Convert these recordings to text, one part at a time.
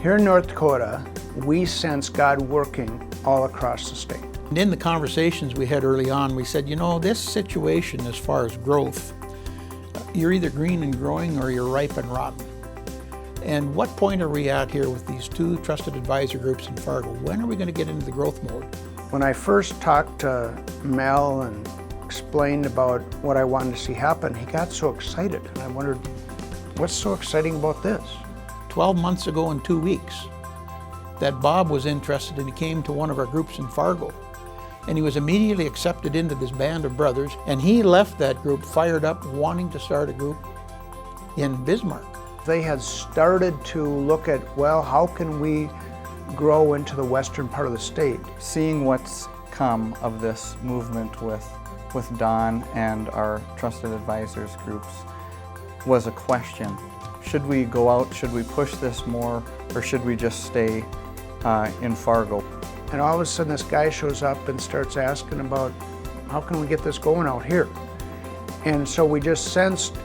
Here in North Dakota, we sense God working all across the state. And in the conversations we had early on, we said, you know, this situation as far as growth, you're either green and growing or you're ripe and rotten. And what point are we at here with these two trusted advisor groups in Fargo? When are we going to get into the growth mode? When I first talked to Mel and explained about what I wanted to see happen, he got so excited. And I wondered, what's so exciting about this? 12 months ago in 2 weeks, that Bob was interested and he came to one of our groups in Fargo. And he was immediately accepted into this band of brothers, and he left that group fired up, wanting to start a group in Bismarck. They had started to look at, well, how can we grow into the western part of the state? Seeing what's come of this movement with Don and our trusted advisors groups was a question. Should we go out, should we push this more, or should we just stay in Fargo? And all of a sudden this guy shows up and starts asking about, how can we get this going out here? And so we just sensed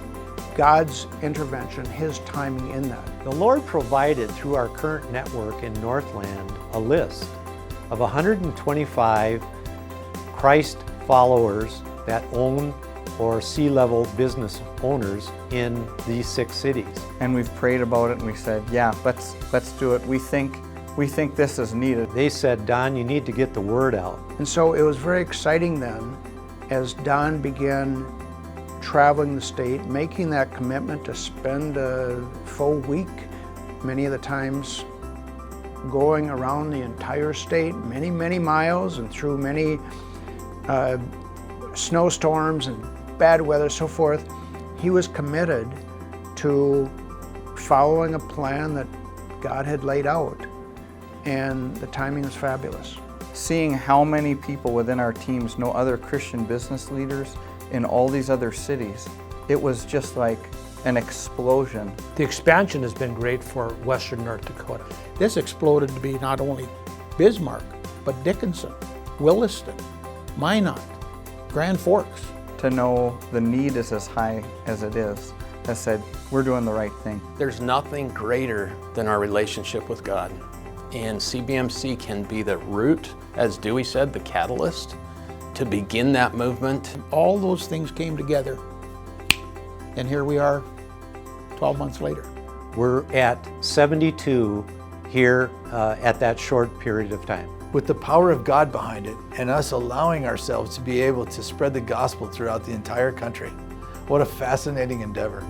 God's intervention, His timing in that. The Lord provided through our current network in Northland a list of 125 Christ followers that own or C-level business owners in these 6 cities. And we've prayed about it and we said, yeah, let's do it. We think this is needed. They said, Don, you need to get the word out. And so it was very exciting then as Don began traveling the state, making that commitment to spend a full week, many of the times going around the entire state, many, many miles and through many snowstorms and bad weather, so forth. He was committed to following a plan that God had laid out, and the timing was fabulous. Seeing how many people within our teams know other Christian business leaders in all these other cities, it was just like an explosion. The expansion has been great for western North Dakota. This exploded to be not only Bismarck, but Dickinson, Williston, Minot, Grand Forks. To know the need is as high as it is, has said, we're doing the right thing. There's nothing greater than our relationship with God. And CBMC can be the root, as Dewey said, the catalyst, to begin that movement. All those things came together, and here we are 12 months later. We're at 72 here at that short period of time. With the power of God behind it and us allowing ourselves to be able to spread the gospel throughout the entire country. What a fascinating endeavor.